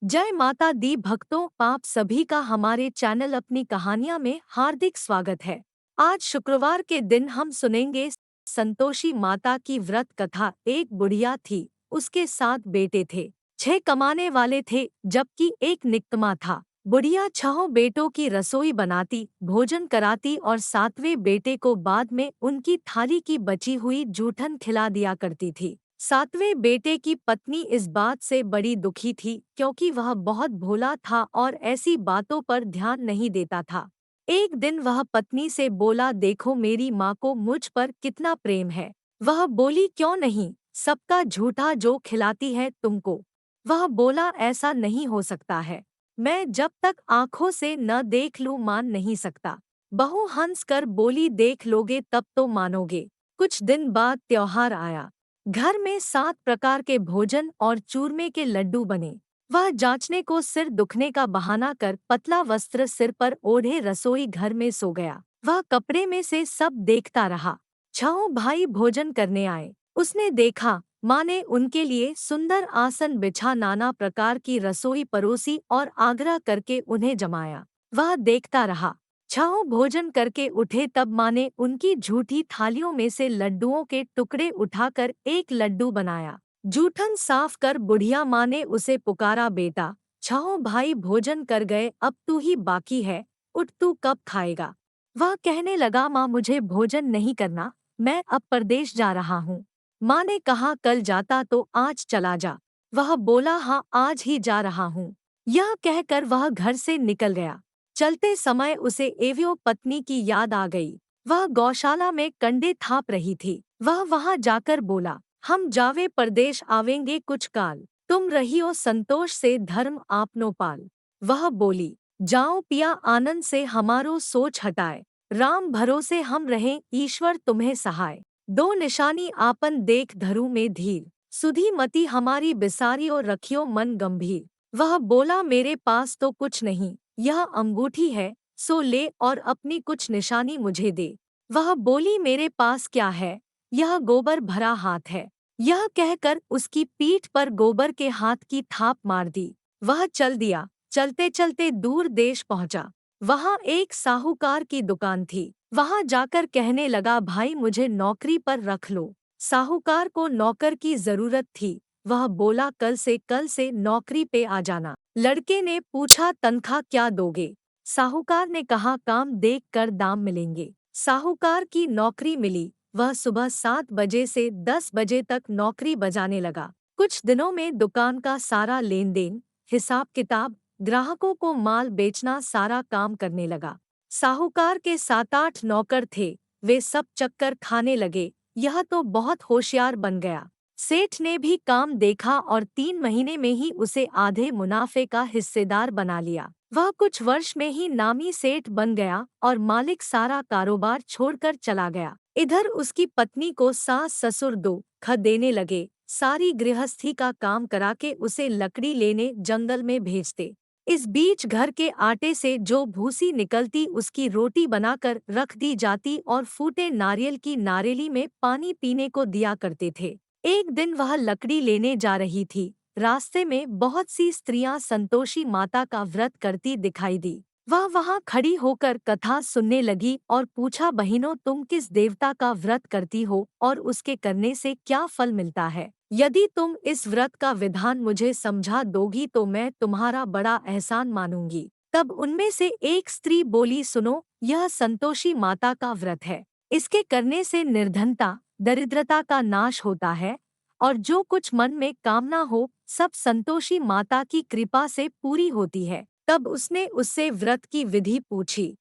जय माता दी भक्तों, आप सभी का हमारे चैनल अपनी कहानियां में हार्दिक स्वागत है। आज शुक्रवार के दिन हम सुनेंगे संतोषी माता की व्रत कथा। एक बुढ़िया थी, उसके 7 बेटे थे। 6 कमाने वाले थे जबकि एक निकम्मा था। बुढ़िया 6 बेटों की रसोई बनाती, भोजन कराती और 7वें बेटे को बाद में उनकी थाली की बची हुई जूठन खिला दिया करती थी। 7वें बेटे की पत्नी इस बात से बड़ी दुखी थी क्योंकि वह बहुत भोला था और ऐसी बातों पर ध्यान नहीं देता था। एक दिन वह पत्नी से बोला, देखो मेरी माँ को मुझ पर कितना प्रेम है। वह बोली, क्यों नहीं, सबका झूठा जो खिलाती है तुमको। वह बोला, ऐसा नहीं हो सकता है। मैं जब तक आंखों से न देख लूं मान नहीं सकता। बहू हंस कर बोली, देख लोगे तब तो मानोगे। कुछ दिन बाद त्योहार आया। घर में 7 प्रकार के भोजन और चूरमे के लड्डू बने। वह जांचने को सिर दुखने का बहाना कर पतला वस्त्र सिर पर ओढ़े रसोई घर में सो गया। वह कपड़े में से सब देखता रहा। 6 भाई भोजन करने आए। उसने देखा, माँ ने उनके लिए सुंदर आसन बिछा नाना प्रकार की रसोई परोसी और आग्रह करके उन्हें जमाया। वह देखता रहा। 6 भोजन करके उठे तब माँ ने उनकी झूठी थालियों में से लड्डुओं के टुकड़े उठाकर एक लड्डू बनाया। जूठन साफ कर बुढ़िया माँ ने उसे पुकारा, बेटा 6 भाई भोजन कर गए, अब तू ही बाकी है, उठ तू कब खाएगा। वह कहने लगा, माँ मुझे भोजन नहीं करना, मैं अब परदेश जा रहा हूँ। माँ ने कहा, कल जाता तो आज चला जा। वह बोला, हाँ आज ही जा रहा हूँ। यह कहकर वह घर से निकल गया। चलते समय उसे एवं पत्नी की याद आ गई। वह गौशाला में कंडे थाप रही थी। वह वहां जाकर बोला, हम जावे परदेश आवेंगे कुछ काल, तुम रहियो संतोष से धर्म आपनो पाल। वह बोली, जाओ पिया आनंद से हमारो सोच हटाए, राम भरोसे हम रहें ईश्वर तुम्हें सहाय। दो निशानी आपन देख धरू में धीर, सुधी मति हमारी बिसारी और रखियो मन गंभीर। वह बोला, मेरे पास तो कुछ नहीं, यह अंगूठी है, सो ले और अपनी कुछ निशानी मुझे दे। वह बोली, मेरे पास क्या है, यह गोबर भरा हाथ है। यह कहकर उसकी पीठ पर गोबर के हाथ की थाप मार दी। वह चल दिया। चलते चलते दूर देश पहुंचा। वहां एक साहूकार की दुकान थी। वहां जाकर कहने लगा, भाई मुझे नौकरी पर रख लो। साहूकार को नौकर की जरूरत थी। वह बोला, कल से नौकरी पे आ जाना। लड़के ने पूछा, तनख्वाह क्या दोगे। साहूकार ने कहा, काम देख कर दाम मिलेंगे। साहूकार की नौकरी मिली। वह सुबह 7 बजे से 10 बजे तक नौकरी बजाने लगा। कुछ दिनों में दुकान का सारा लेन देन, हिसाब किताब, ग्राहकों को माल बेचना सारा काम करने लगा। साहूकार के 7-8 नौकर थे। वे सब चक्कर खाने लगे, यह तो बहुत होशियार बन गया। सेठ ने भी काम देखा और 3 महीने में ही उसे आधे मुनाफे का हिस्सेदार बना लिया। वह कुछ वर्ष में ही नामी सेठ बन गया और मालिक सारा कारोबार छोड़कर चला गया। इधर उसकी पत्नी को सास ससुर दुख देने लगे। सारी गृहस्थी का काम करा के उसे लकड़ी लेने जंगल में भेजते। इस बीच घर के आटे से जो भूसी निकलती उसकी रोटी बनाकर रख दी जाती और फूटे नारियल की नारेली में पानी पीने को दिया करते थे। एक दिन वह लकड़ी लेने जा रही थी। रास्ते में बहुत सी स्त्रियां संतोषी माता का व्रत करती दिखाई दी। वह वहां खड़ी होकर कथा सुनने लगी और पूछा, बहनों तुम किस देवता का व्रत करती हो और उसके करने से क्या फल मिलता है। यदि तुम इस व्रत का विधान मुझे समझा दोगी तो मैं तुम्हारा बड़ा एहसान मानूंगी। तब उनमें से एक स्त्री बोली, सुनो, यह संतोषी माता का व्रत है। इसके करने से निर्धनता दरिद्रता का नाश होता है और जो कुछ मन में कामना हो सब संतोषी माता की कृपा से पूरी होती है। तब उसने उससे व्रत की विधि पूछी।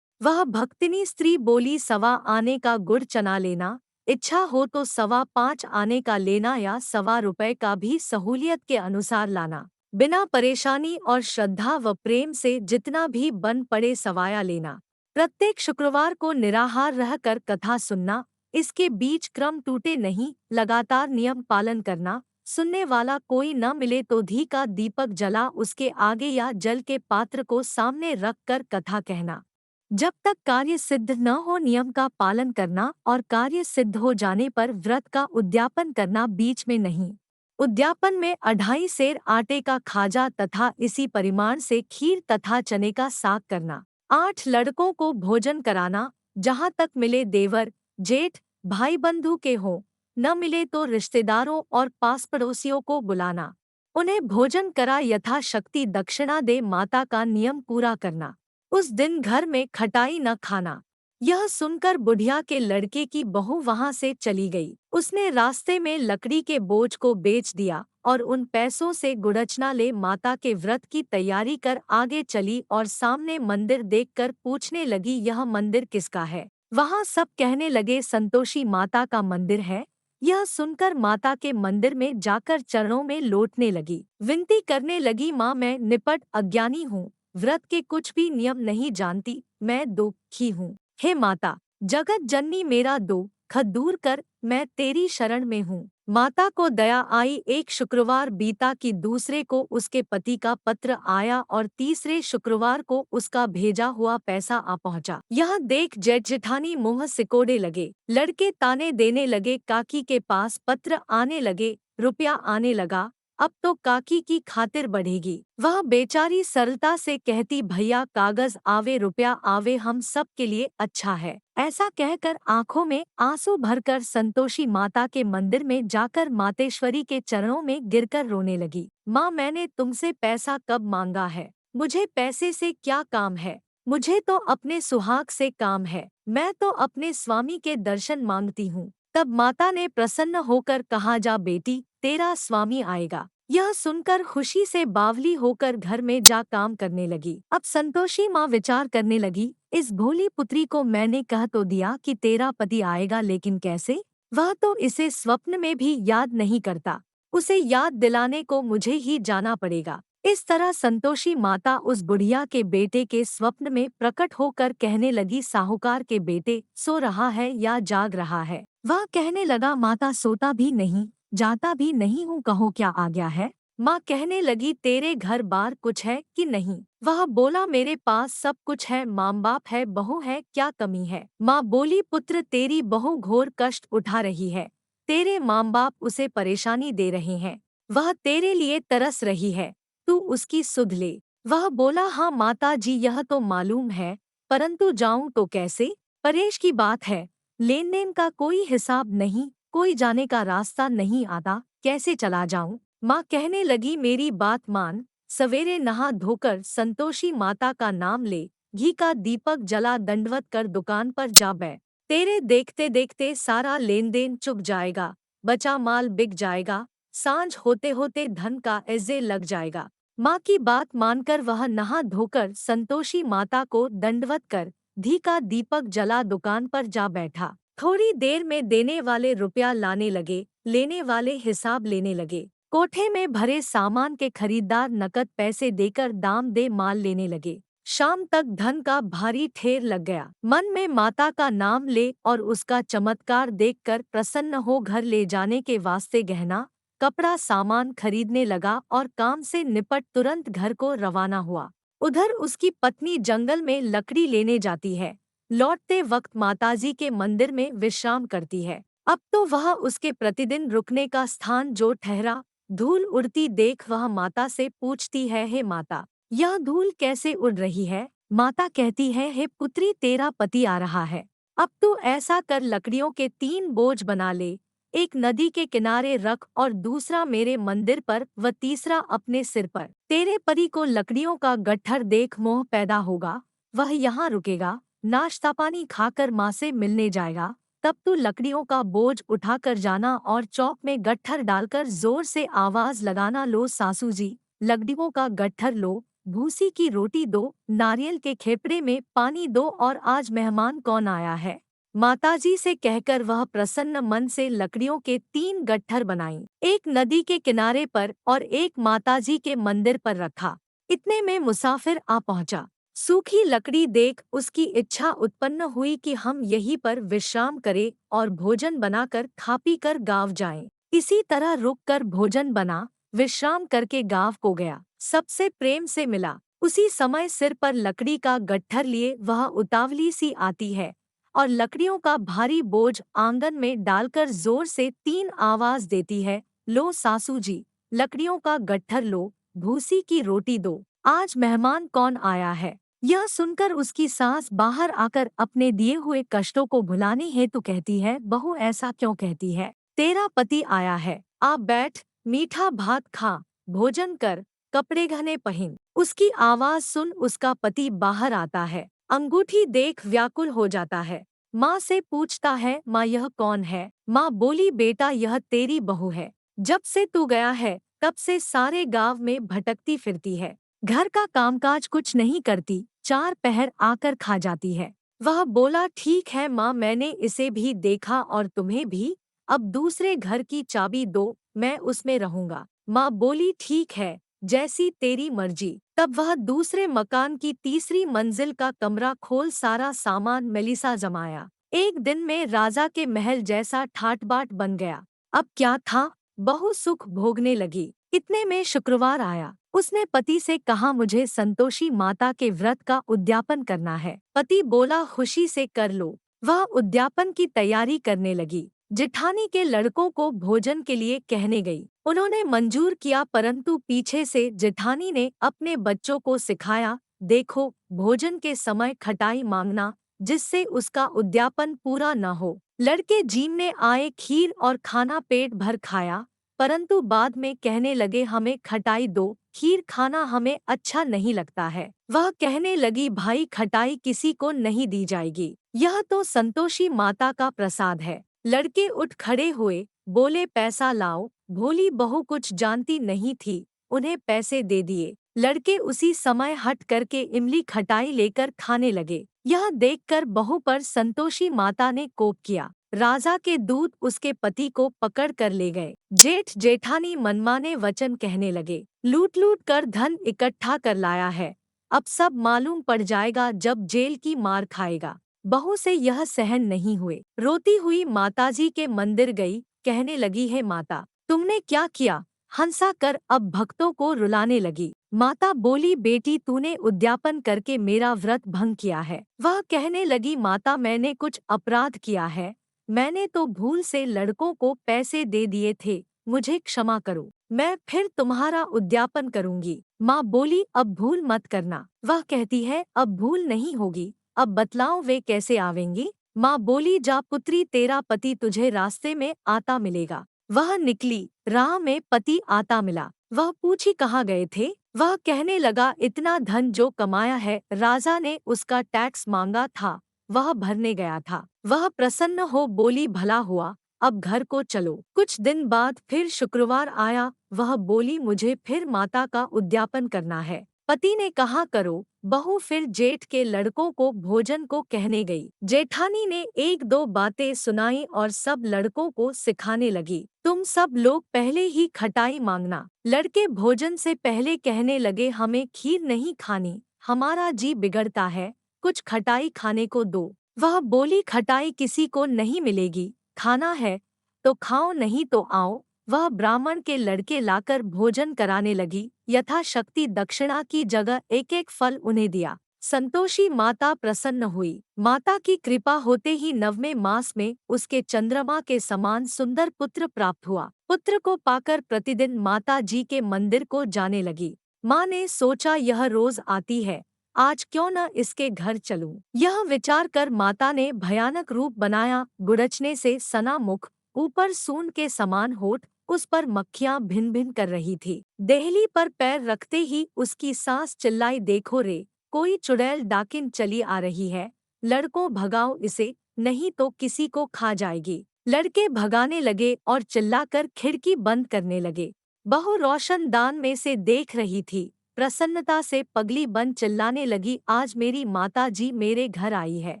वह भक्तिनी स्त्री बोली, 1.25 आने का गुड़ चना लेना, इच्छा हो तो 5.25 आने का लेना या 1.25 रुपए का भी सहूलियत के अनुसार लाना। बिना परेशानी और श्रद्धा व प्रेम से जितना भी बन पड़े सवाया लेना। प्रत्येक शुक्रवार को निराहार रहकर कथा सुनना, इसके बीच क्रम टूटे नहीं, लगातार नियम पालन करना। सुनने वाला कोई न मिले तो घी का दीपक जला उसके आगे या जल के पात्र को सामने रख कर कथा कहना। जब तक कार्य सिद्ध न हो नियम का पालन करना और कार्य सिद्ध हो जाने पर व्रत का उद्यापन करना, बीच में नहीं। उद्यापन में 2.5 सेर आटे का खाजा तथा इसी परिमाण से खीर तथा चने का साग करना। 8 लड़कों को भोजन कराना, जहाँ तक मिले देवर जेठ भाई बंधु के हों, न मिले तो रिश्तेदारों और पास पड़ोसियों को बुलाना। उन्हें भोजन करा यथाशक्ति दक्षिणा दे माता का नियम पूरा करना। उस दिन घर में खटाई न खाना। यह सुनकर बुढ़िया के लड़के की बहू वहां से चली गई। उसने रास्ते में लकड़ी के बोझ को बेच दिया और उन पैसों से गुड़चना ले माता के व्रत की तैयारी कर आगे चली और सामने मंदिर देखकर पूछने लगी, यह मंदिर किसका है? वहां सब कहने लगे, संतोषी माता का मंदिर है। यह सुनकर माता के मंदिर में जाकर चरणों में लौटने लगी, विनती करने लगी, माँ मैं निपट अज्ञानी हूँ, व्रत के कुछ भी नियम नहीं जानती, मैं दुखी हूँ। हे माता, जगत जननी मेरा दुख दूर कर, मैं तेरी शरण में हूँ। माता को दया आई। एक शुक्रवार बीता कि दूसरे को उसके पति का पत्र आया और तीसरे शुक्रवार को उसका भेजा हुआ पैसा आ पहुंचा। यह देख जेठ जेठानी मुंह सिकोड़े लगे। लड़के ताने देने लगे, काकी के पास पत्र आने लगे, रुपया आने लगा, अब तो काकी की खातिर बढ़ेगी। वह बेचारी सरलता से कहती, भैया कागज आवे रुपया आवे, हम सब के लिए अच्छा है। ऐसा कहकर आंखों में आंसू भरकर संतोषी माता के मंदिर में जाकर मातेश्वरी के चरणों में गिरकर रोने लगी। माँ, मैंने तुमसे पैसा कब मांगा है? मुझे पैसे से क्या काम है? मुझे तो अपने सुहाग से काम है। मैं तो अपने स्वामी के दर्शन मांगती हूँ। तब माता ने प्रसन्न होकर कहा, जा बेटी, तेरा स्वामी आएगा। यह सुनकर खुशी से बावली होकर घर में जा काम करने लगी। अब संतोषी माँ विचार करने लगी, इस भोली पुत्री को मैंने कह तो दिया कि तेरा पति आएगा, लेकिन कैसे? वह तो इसे स्वप्न में भी याद नहीं करता। उसे याद दिलाने को मुझे ही जाना पड़ेगा। इस तरह संतोषी माता उस बुढ़िया के बेटे के स्वप्न में प्रकट होकर कहने लगी, साहूकार के बेटे, सो रहा है या जाग रहा है? वह कहने लगा, माता सोता भी नहीं जाता भी नहीं हूँ, कहो क्या आ गया है? माँ कहने लगी, तेरे घर बार कुछ है कि नहीं? वह बोला, मेरे पास सब कुछ है, माँ बाप है, बहू है, क्या कमी है? माँ बोली, पुत्र तेरी बहू घोर कष्ट उठा रही है, तेरे माँ बाप उसे परेशानी दे रहे हैं, वह तेरे लिए तरस रही है, तू उसकी सुध ले। वह बोला, हाँ माता जी, यह तो मालूम है, परंतु जाऊं तो कैसे? परेश की बात है, लेन देन का कोई हिसाब नहीं, कोई जाने का रास्ता नहीं आता, कैसे चला जाऊं? माँ कहने लगी, मेरी बात मान, सवेरे नहा धोकर संतोषी माता का नाम ले, घी का दीपक जला दंडवत कर दुकान पर जा बैठ। तेरे देखते देखते सारा लेन देन चुक जाएगा, बचा माल बिक जाएगा, सांझ होते होते धन का एजे लग जाएगा। माँ की बात मानकर वह नहा धोकर संतोषी माता को दंडवत कर घी का दीपक जला दुकान पर जा बैठा। थोड़ी देर में देने वाले रुपया लाने लगे, लेने वाले हिसाब लेने लगे। कोठे में भरे सामान के खरीदार नकद पैसे देकर दाम दे माल लेने लगे। शाम तक धन का भारी ठेर लग गया। मन में माता का नाम ले और उसका चमत्कार देखकर प्रसन्न हो घर ले जाने के वास्ते गहना कपड़ा सामान खरीदने लगा और काम से निपट तुरंत घर को रवाना हुआ। उधर उसकी पत्नी जंगल में लकड़ी लेने जाती है। लौटते वक्त माताजी के मंदिर में विश्राम करती है। अब तो वह उसके प्रतिदिन रुकने का स्थान जो ठहरा। धूल उड़ती देख वह माता से पूछती है, हे माता, यह धूल कैसे उड़ रही है? माता कहती है, हे पुत्री, तेरा पति आ रहा है। अब तू ऐसा कर, लकड़ियों के 3 बोझ बना ले, एक नदी के किनारे रख और दूसरा मेरे मंदिर पर व तीसरा अपने सिर पर। तेरे पति को लकड़ियों का गट्ठर देख मोह पैदा होगा, वह यहाँ रुकेगा, नाश्ता पानी खाकर माँ से मिलने जाएगा। तब तू लकड़ियों का बोझ उठाकर जाना और चौक में गट्ठर डालकर जोर से आवाज लगाना, लो सासू जी, लकड़ियों का गट्ठर लो, भूसी की रोटी दो, नारियल के खेपड़े में पानी दो और आज मेहमान कौन आया है? माताजी से कहकर वह प्रसन्न मन से लकड़ियों के 3 गट्ठर बनाई, एक नदी के किनारे पर और एक माताजी के मंदिर पर रखा। इतने में मुसाफिर आ पहुंचा। सूखी लकड़ी देख उसकी इच्छा उत्पन्न हुई कि हम यहीं पर विश्राम करें और भोजन बनाकर खा पी कर गाँव जाएं। इसी तरह रुक कर भोजन बना, विश्राम करके गाँव को गया, सबसे प्रेम से मिला। उसी समय सिर पर लकड़ी का गट्ठर लिए वह उतावली सी आती है और लकड़ियों का भारी बोझ आंगन में डालकर जोर से 3 आवाज देती है, लो सासू जी, लकड़ियों का गट्ठर लो, भूसी की रोटी दो, आज मेहमान कौन आया है। यह सुनकर उसकी सास बाहर आकर अपने दिए हुए कष्टों को भुलाने हेतु कहती है, बहू ऐसा क्यों कहती है, तेरा पति आया है, आप बैठ, मीठा भात खा, भोजन कर, कपड़े घने पहन। उसकी आवाज सुन उसका पति बाहर आता है, अंगूठी देख व्याकुल हो जाता है। माँ से पूछता है, माँ यह कौन है। माँ बोली, बेटा यह तेरी बहू है, जब से तू गया है तब से सारे गांव में भटकती फिरती है, घर का कामकाज कुछ नहीं करती, चार पहर आकर खा जाती है। वह बोला, ठीक है माँ, मैंने इसे भी देखा और तुम्हें भी, अब दूसरे घर की चाबी दो, मैं उसमें रहूंगा। माँ बोली, ठीक है, जैसी तेरी मर्जी। तब वह दूसरे मकान की तीसरी मंजिल का कमरा खोल सारा सामान मेलिसा जमाया। एक दिन में राजा के महल जैसा ठाट-बाट बन गया। अब क्या था, बहू सुख भोगने लगी। इतने में शुक्रवार आया। उसने पति से कहा, मुझे संतोषी माता के व्रत का उद्यापन करना है। पति बोला, खुशी से कर लो। वह उद्यापन की तैयारी करने लगी। जिठानी के लड़कों को भोजन के लिए कहने गई। उन्होंने मंजूर किया, परंतु पीछे से जिठानी ने अपने बच्चों को सिखाया, देखो भोजन के समय खटाई मांगना, जिससे उसका उद्यापन पूरा न हो। लड़के जीमने आए, खीर और खाना पेट भर खाया, परंतु बाद में कहने लगे, हमें खटाई दो, खीर खाना हमें अच्छा नहीं लगता है। वह कहने लगी, भाई खटाई किसी को नहीं दी जाएगी, यह तो संतोषी माता का प्रसाद है। लड़के उठ खड़े हुए, बोले, पैसा लाओ। भोली बहू कुछ जानती नहीं थी, उन्हें पैसे दे दिए। लड़के उसी समय हट करके इमली खटाई लेकर खाने लगे। यह देखकर बहू पर संतोषी माता ने कोप किया। राजा के दूत उसके पति को पकड़ कर ले गए। जेठ जेठानी मनमाने वचन कहने लगे, लूट लूट कर धन इकट्ठा कर लाया है, अब सब मालूम पड़ जाएगा जब जेल की मार खाएगा। बहू से यह सहन नहीं हुए। रोती हुई माताजी के मंदिर गई, कहने लगी, है माता, तुमने क्या किया। हंसा कर अब भक्तों को रुलाने लगी। माता बोली, बेटी तूने उद्यापन करके मेरा व्रत भंग किया है। वह कहने लगी, माता मैंने कुछ अपराध किया है, मैंने तो भूल से लड़कों को पैसे दे दिए थे, मुझे क्षमा करो, मैं फिर तुम्हारा उद्यापन करूंगी। माँ बोली, अब भूल मत करना। वह कहती है, अब भूल नहीं होगी, अब बतलाओ वे कैसे आवेंगी। माँ बोली, जा पुत्री, तेरा पति तुझे रास्ते में आता मिलेगा। वह निकली, राह में पति आता मिला। वह पूछी, कहाँ गए थे। वह कहने लगा, इतना धन जो कमाया है, राजा ने उसका टैक्स मांगा था, वह भरने गया था। वह प्रसन्न हो बोली, भला हुआ, अब घर को चलो। कुछ दिन बाद फिर शुक्रवार आया। वह बोली, मुझे फिर माता का उद्यापन करना है। पति ने कहा, करो। बहू फिर जेठ के लड़कों को भोजन को कहने गई। जेठानी ने एक दो बातें सुनाई और सब लड़कों को सिखाने लगी, तुम सब लोग पहले ही खटाई मांगना। लड़के भोजन से पहले कहने लगे, हमें खीर नहीं खानी, हमारा जी बिगड़ता है, कुछ खटाई खाने को दो। वह बोली, खटाई किसी को नहीं मिलेगी, खाना है तो खाओ, नहीं तो आओ। वह ब्राह्मण के लड़के लाकर भोजन कराने लगी। यथाशक्ति दक्षिणा की जगह एक एक फल उन्हें दिया। संतोषी माता प्रसन्न हुई। माता की कृपा होते ही 9वें मास में उसके चंद्रमा के समान सुंदर पुत्र प्राप्त हुआ। पुत्र को पाकर प्रतिदिन माता जी के मंदिर को जाने लगी। माँ ने सोचा, यह रोज आती है, आज क्यों न इसके घर चलूं। यह विचार कर माता ने भयानक रूप बनाया। गुड़चने से सना मुख, ऊपर सूंड के समान होठ, उस पर मक्खियां भिन भिन कर रही थी। देहली पर पैर रखते ही उसकी सास चिल्लाई, देखो रे, कोई चुड़ैल डाकिन चली आ रही है, लड़कों भगाओ इसे, नहीं तो किसी को खा जाएगी। लड़के भगाने लगे और चिल्लाकर खिड़की बंद करने लगे। बहू रोशनदान में से देख रही थी। प्रसन्नता से पगली बन चिल्लाने लगी, आज मेरी माता जी मेरे घर आई है,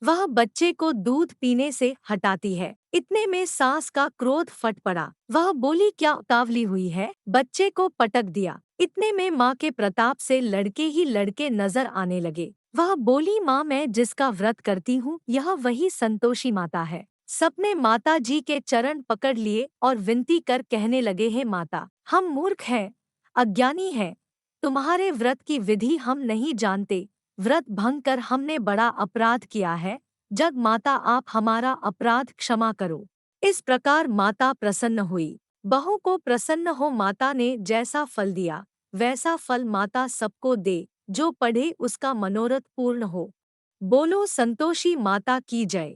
वह बच्चे को दूध पीने से हटाती है। इतने में सास का क्रोध फट पड़ा। वह बोली, क्या उतावली हुई है, बच्चे को पटक दिया। इतने में माँ के प्रताप से लड़के ही लड़के नजर आने लगे। वह बोली, माँ मैं जिसका व्रत करती हूँ, यह वही संतोषी माता है। सबने माता जी के चरण पकड़ लिए और विनती कर कहने लगे, हे माता, हम मूर्ख हैं, अज्ञानी हैं, तुम्हारे व्रत की विधि हम नहीं जानते, व्रत भंग कर हमने बड़ा अपराध किया है, जग माता आप हमारा अपराध क्षमा करो। इस प्रकार माता प्रसन्न हुई। बहू को प्रसन्न हो माता ने जैसा फल दिया, वैसा फल माता सबको दे, जो पढ़े उसका मनोरथ पूर्ण हो। बोलो संतोषी माता की जय।